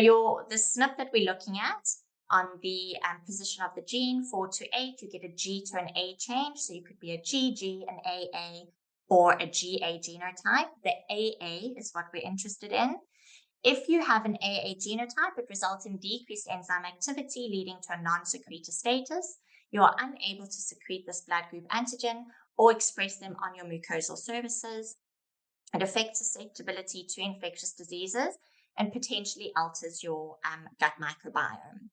the SNP that we're looking at on the position of the gene 4 to 8, you get a G to an A change. So you could be a GG, an AA, or a GA genotype. The AA is what we're interested in. If you have an AA genotype, it results in decreased enzyme activity, leading to a non-secretor status. You are unable to secrete this blood group antigen or express them on your mucosal surfaces. It affects susceptibility to infectious diseases and potentially alters your gut microbiome.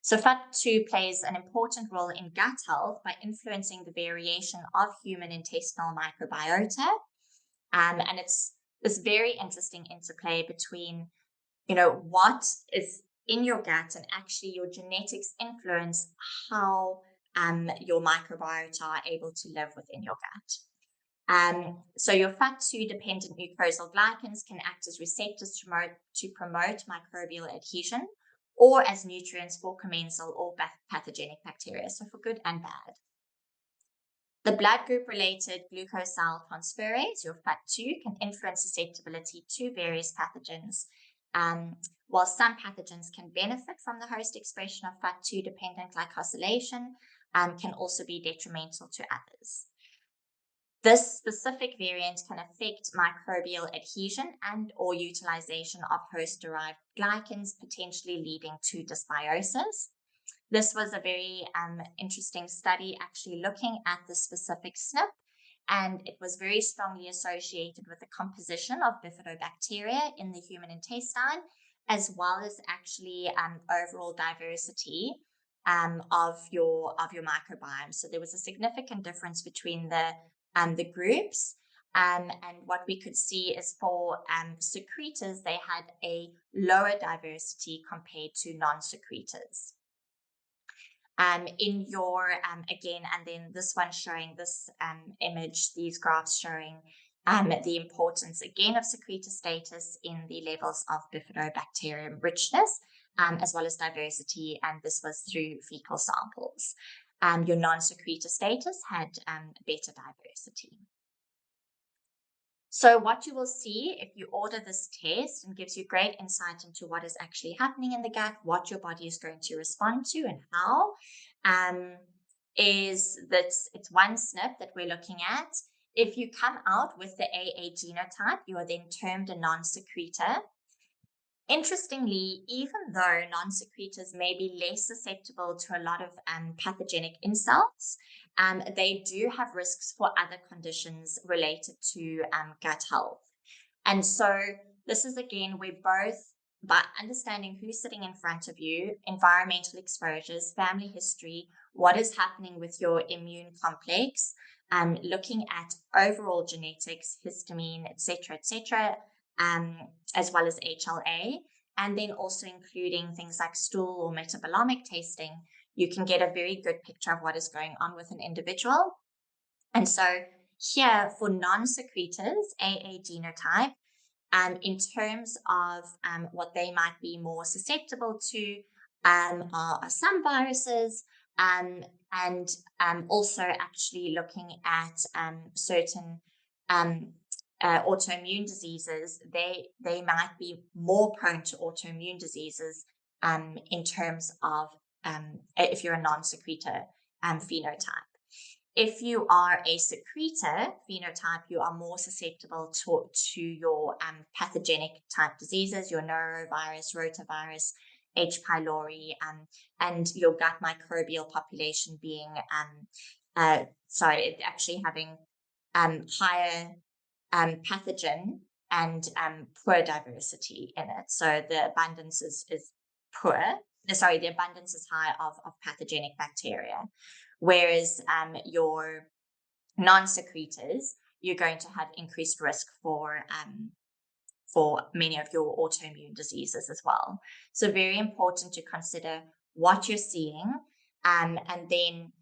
So FUT2 plays an important role in gut health by influencing the variation of human intestinal microbiota. And it's this very interesting interplay between what is in your gut, and actually your genetics influence how your microbiota are able to live within your gut. So your FUT2 dependent mucosal glycans can act as receptors to promote microbial adhesion, or as nutrients for commensal or pathogenic bacteria, so for good and bad. The blood group related glucosyltransferase, your FUT2, can influence susceptibility to various pathogens. While some pathogens can benefit from the host expression of FUT2 dependent glycosylation, can also be detrimental to others. This specific variant can affect microbial adhesion and or utilization of host-derived glycans, potentially leading to dysbiosis. This was a very interesting study actually looking at the specific SNP, and it was very strongly associated with the composition of bifidobacteria in the human intestine, as well as actually overall diversity of your microbiome. So there was a significant difference between the groups. And what we could see is for secretors, they had a lower diversity compared to non-secretors. In your, again, and then this one showing this image, these graphs showing the importance again of secretor status in the levels of bifidobacterium richness, as well as diversity, and this was through fecal samples. Your non-secretor status had better diversity. So what you will see if you order this test, and gives you great insight into what is actually happening in the gut, what your body is going to respond to and how, is that it's one SNP that we're looking at. If you come out with the AA genotype, you are then termed a non-secretor. Interestingly, even though non-secretors may be less susceptible to a lot of pathogenic insults, they do have risks for other conditions related to gut health. And so this is, again, we're both, by understanding who's sitting in front of you, environmental exposures, family history, what is happening with your immune complex, looking at overall genetics, histamine, etc., as well as HLA, and then also including things like stool or metabolomic testing, you can get a very good picture of what is going on with an individual. And so here for non-secretors, AA genotype, in terms of what they might be more susceptible to are some viruses, and also actually looking at certain autoimmune diseases. They might be more prone to autoimmune diseases in terms of if you're a non-secretor phenotype. If you are a secretor phenotype, you are more susceptible to your pathogenic type diseases, your norovirus, rotavirus, H. pylori, and your gut microbial population being, actually having higher pathogen and poor diversity in it. So the abundance is poor. The abundance is high of pathogenic bacteria. Whereas your non-secretors, you're going to have increased risk for many of your autoimmune diseases as well. So very important to consider what you're seeing, and then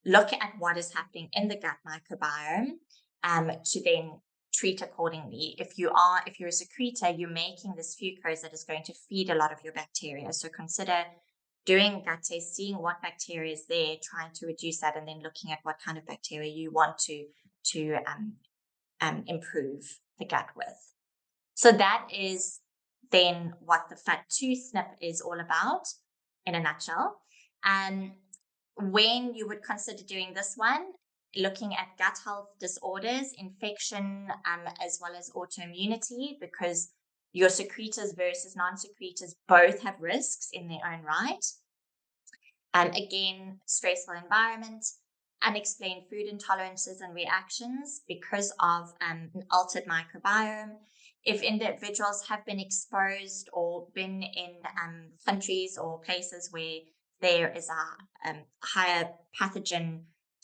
look at what is happening in the gut microbiome to then treat accordingly. If you're a secretor, you're making this fucose that is going to feed a lot of your bacteria. So consider doing gut test, seeing what bacteria is there, trying to reduce that, and then looking at what kind of bacteria you want to improve the gut with. So that is then what the FUT2 SNP is all about in a nutshell. When you would consider doing this one, looking at gut health disorders, infection, as well as autoimmunity, because your secretors versus non-secretors both have risks in their own right. Again, stressful environment, unexplained food intolerances and reactions because of an altered microbiome. If individuals have been exposed or been in countries or places where there is a higher pathogen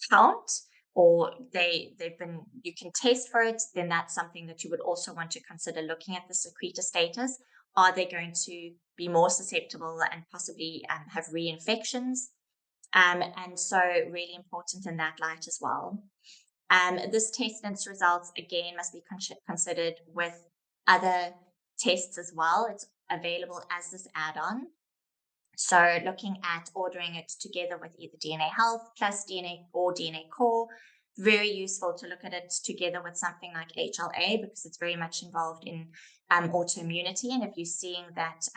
count, or you can test for it, then that's something that you would also want to consider looking at the secretor status. are they going to be more susceptible and possibly have reinfections? And so really important in that light as well. This test and its results, again, must be considered with other tests as well. It's available as this add-on. So looking at ordering it together with either DNA Health plus DNA or DNA Core, very useful to look at it together with something like HLA because it's very much involved in autoimmunity. And if you're seeing that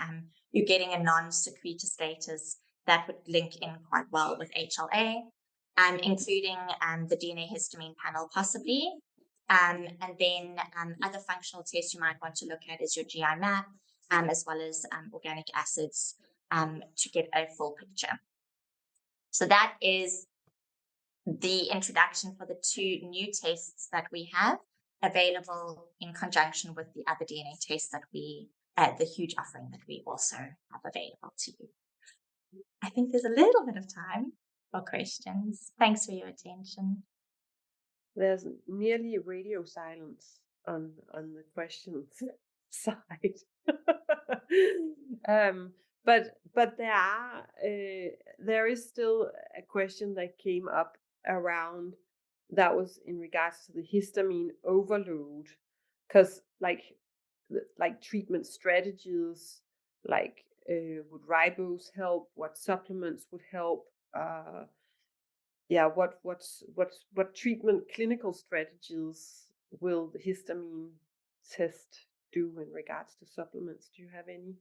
you're getting a non-secretor status, that would link in quite well with HLA, including the DNA histamine panel possibly. And then other functional tests you might want to look at is your GI map, as well as organic acids, to get a full picture. So that is the introduction for the two new tests that we have available in conjunction with the other DNA tests that we, the huge offering that we also have available to you. I think there's a little bit of time for questions. Thanks for your attention.
There's nearly radio silence on the questions side. But there is still a question that came up around that was in regards to the histamine overload, because like treatment strategies, like would ribose help? What supplements would help? What treatment clinical strategies will the histamine test do in regards to supplements? Do you have any?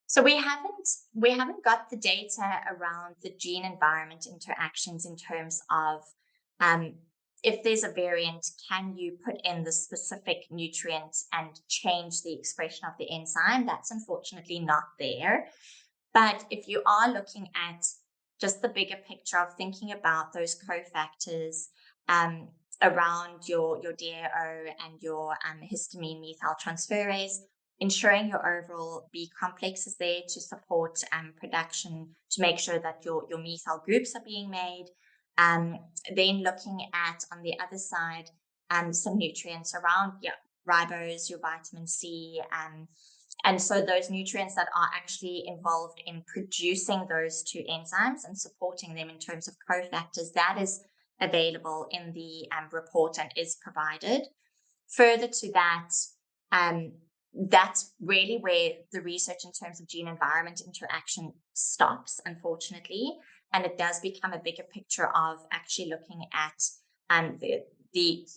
So we haven't got the data around the gene environment interactions in terms of if there's a variant, can you put in the specific nutrient and change the expression of the enzyme? That's unfortunately not there. But if you are looking at just the bigger picture of thinking about those cofactors around your DAO and your histamine methyltransferase, ensuring your overall B complex is there to support production, to make sure that your methyl groups are being made. Then looking at, on the other side, some nutrients around ribose, your vitamin C, and so those nutrients that are actually involved in producing those two enzymes and supporting them in terms of cofactors, that is available in the report and is provided. Further to that, that's really where the research in terms of gene environment interaction stops, unfortunately. And it does become a bigger picture of actually looking at the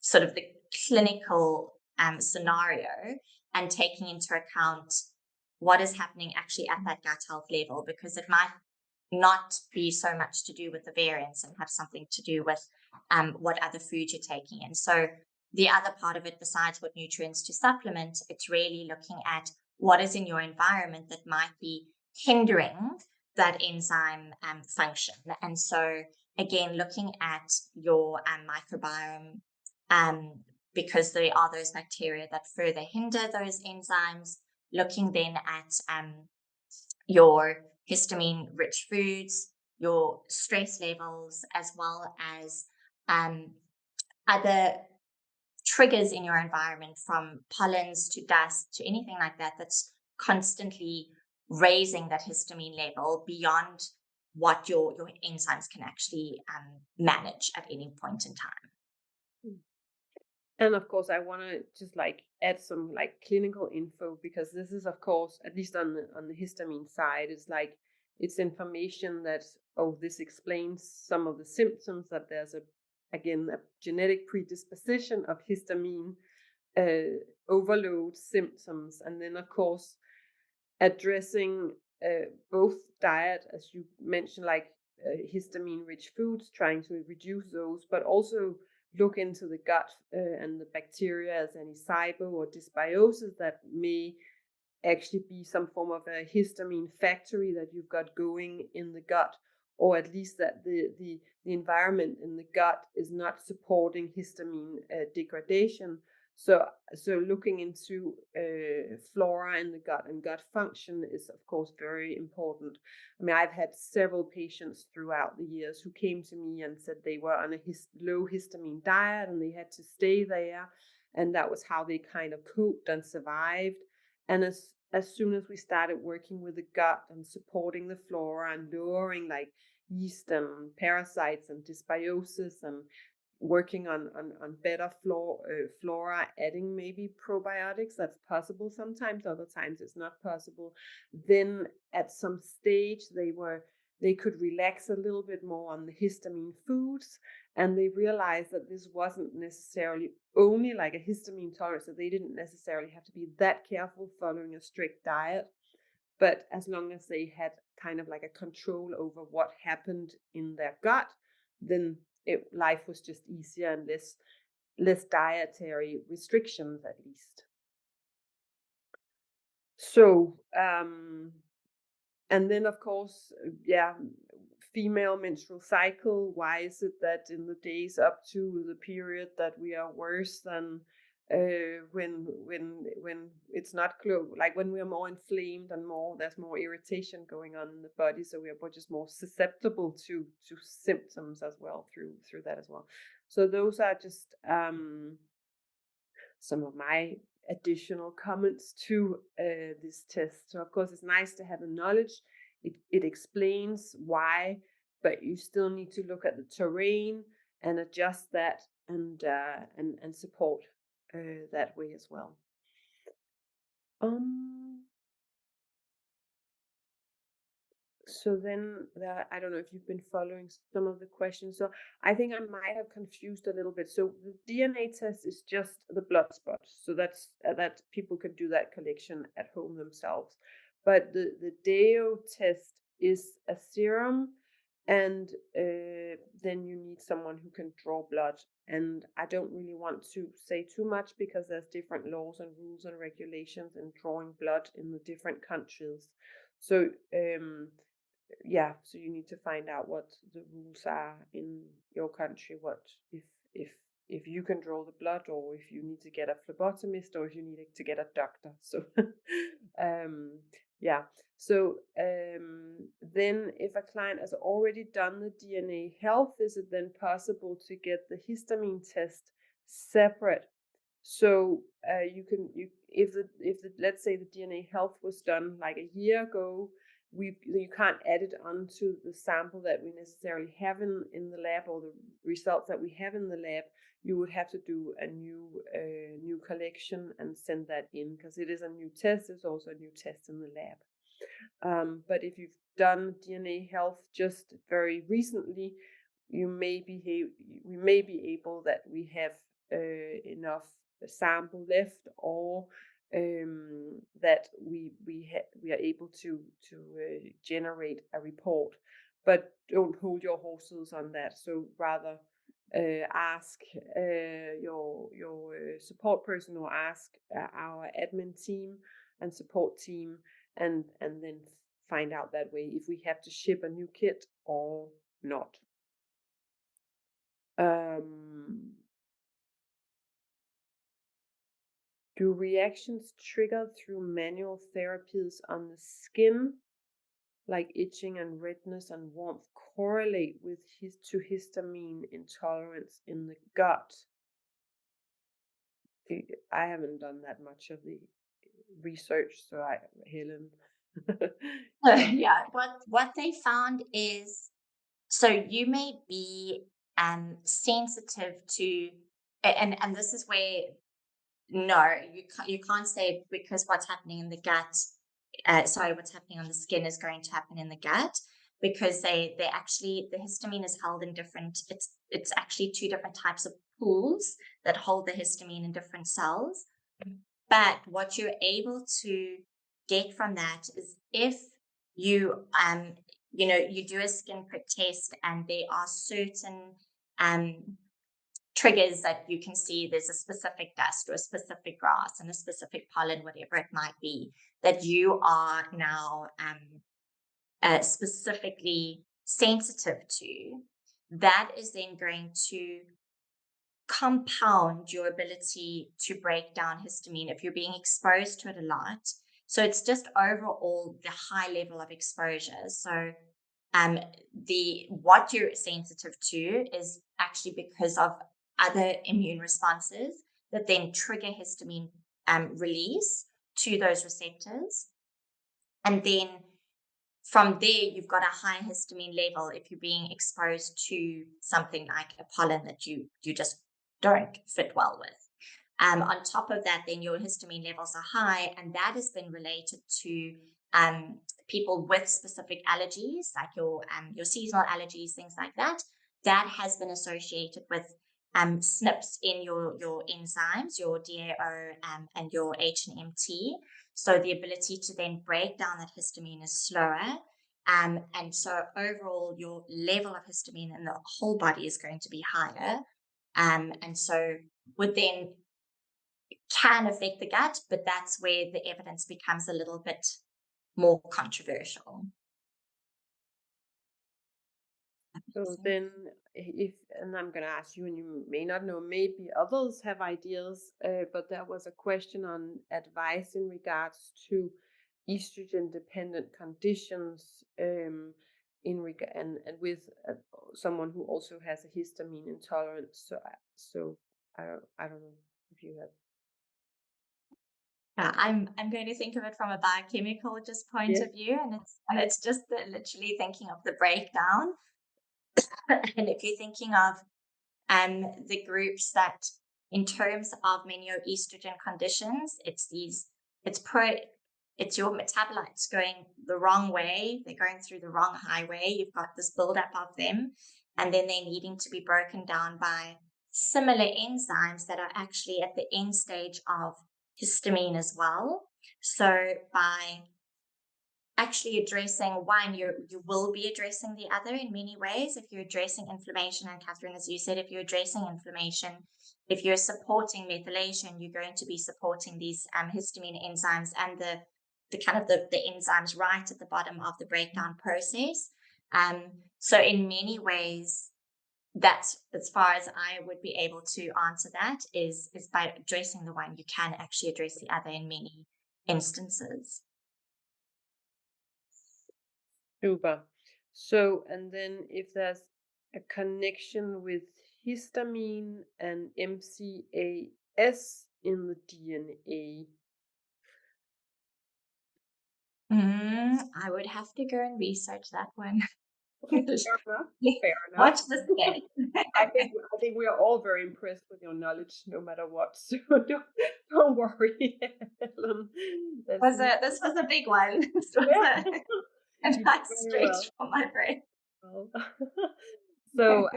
sort of the clinical scenario and taking into account what is happening actually at that gut health level, because it might not be so much to do with the variants and have something to do with what other food you're taking in. So the other part of it, besides what nutrients to supplement, it's really looking at what is in your environment that might be hindering that enzyme function. And so again, looking at your microbiome, because there are those bacteria that further hinder those enzymes, looking then at your histamine-rich foods, your stress levels, as well as other triggers in your environment, from pollens to dust to anything like that, that's constantly raising that histamine level beyond what your enzymes can actually manage at any point in time.
And of course, I want to just add some clinical info, because this is, of course, at least on the histamine side, it's information that, this explains some of the symptoms, that there's a genetic predisposition of histamine overload symptoms. And then, of course, addressing both diet, as you mentioned, histamine-rich foods, trying to reduce those, but also look into the gut and the bacteria, as any SIBO or dysbiosis that may actually be some form of a histamine factory that you've got going in the gut, or at least that the environment in the gut is not supporting histamine degradation. So looking into flora in the gut and gut function is, of course, very important. I mean, I've had several patients throughout the years who came to me and said they were on a low histamine diet and they had to stay there, and that was how they kind of coped and survived. And as soon as we started working with the gut and supporting the flora and lowering like yeast and parasites and dysbiosis and working on better flora, adding maybe probiotics, that's possible sometimes, other times it's not possible. Then at some stage they could relax a little bit more on the histamine foods, and they realized that this wasn't necessarily only like a histamine tolerance, so they didn't necessarily have to be that careful following a strict diet. But as long as they had kind of like a control over what happened in their gut, then life was just easier and less dietary restrictions, at least. So and then of course, female menstrual cycle. Why is it that in the days up to the period that we are worse than when it's not close, like when we are more inflamed and there's more irritation going on in the body, so we are just more susceptible to symptoms as well through that as well. So those are just some of my additional comments to this test. So of course it's nice to have the knowledge. It explains why, but you still need to look at the terrain and adjust that and support that way as well. So then I don't know if you've been following some of the questions. So I think I might have confused a little bit. So the DNA test is just the blood spot. So that's that people can do that collection at home themselves. But the DEO test is a serum, and then you need someone who can draw blood. And I don't really want to say too much because there's different laws and rules and regulations in drawing blood in the different countries. So so you need to find out what the rules are in your country, what if you can draw the blood, or if you need to get a phlebotomist, or if you need to get a doctor. So then if a client has already done the DNA health, is it then possible to get the histamine test separate? So if let's say the DNA health was done like a year ago, you can't add it onto the sample that we necessarily have in the lab, or the results that we have in the lab. You would have to do a new collection and send that in, because it is a new test. It's also a new test in the lab. But if you've done DNA health just very recently, we may be able that we have enough sample left, or that we are able to generate a report. But don't hold your horses on that. So rather ask your support person, or ask our admin team and support team, and then find out that way if we have to ship a new kit or not. Do reactions triggered through manual therapies on the skin, like itching and redness and warmth, correlate with histamine intolerance in the gut? I haven't done that much of the research, so Helen.
Yeah, what they found is, so you may be sensitive to, and this is where, no, you can't say because what's happening in the gut, what's happening on the skin is going to happen in the gut, because they actually, the histamine is held in different, it's actually two different types of pools that hold the histamine in different cells. But what you're able to get from that is, if you you do a skin prick test, and there are certain triggers that you can see. There's a specific dust or a specific grass and a specific pollen, whatever it might be, that you are now specifically sensitive to. That is then going to compound your ability to break down histamine if you're being exposed to it a lot. So it's just overall the high level of exposure. So what you're sensitive to is actually because of other immune responses that then trigger histamine release. to those receptors. And then from there, you've got a high histamine level if you're being exposed to something like a pollen that you just don't fit well with. On top of that, then your histamine levels are high, and that has been related to people with specific allergies, like your seasonal allergies, things like that. That has been associated with SNPs in your enzymes, your DAO and your H&MT. So the ability to then break down that histamine is slower. And so overall, your level of histamine in the whole body is going to be higher. And so would then can affect the gut, but that's where the evidence becomes a little bit more controversial.
So then, and I'm going to ask you, and you may not know, maybe others have ideas, but there was a question on advice in regards to estrogen-dependent conditions and with someone who also has a histamine intolerance. So I don't know if you have.
I'm going to think of it from a biochemical point of view, and it's just literally thinking of the breakdown. And if you're thinking of the groups that, in terms of many estrogen conditions, it's your metabolites going the wrong way. They're going through the wrong highway. You've got this buildup of them, and then they're needing to be broken down by similar enzymes that are actually at the end stage of histamine as well. So by actually addressing one, you will be addressing the other in many ways. If you're addressing inflammation, and Catherine, as you said, if you're addressing inflammation, if you're supporting methylation, you're going to be supporting these histamine enzymes and the enzymes right at the bottom of the breakdown process. So in many ways, that's as far as I would be able to answer that is by addressing the one, you can actually address the other in many instances.
Super. So, and then if there's a connection with histamine and MCAS in the DNA.
I would have to go and research that one.
Fair enough.
Watch this space.
I think we are all very impressed with your knowledge, no matter what. So don't worry, Helen.
This was a big one. This was a nice stretch for my brain.
So,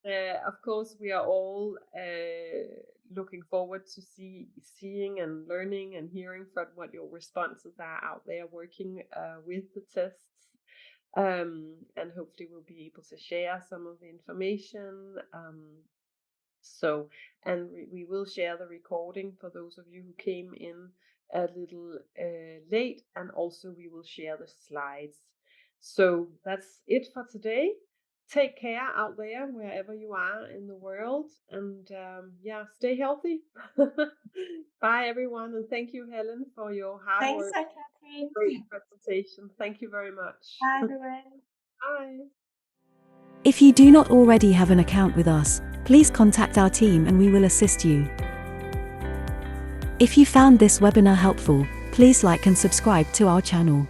of course, we are all looking forward to seeing and learning and hearing from what your responses are out there working with the tests. And hopefully we'll be able to share some of the information. And we will share the recording for those of you who came in a little late, and also we will share the slides. So that's it for today. Take care out there wherever you are in the world, and stay healthy. Bye everyone, and thank you, Helen, for your hard work.
Thanks, Catherine.
Great presentation. Thank you very much.
Bye everyone.
Bye.
If you do not already have an account with us, please contact our team and we will assist you. If you found this webinar helpful, please like and subscribe to our channel.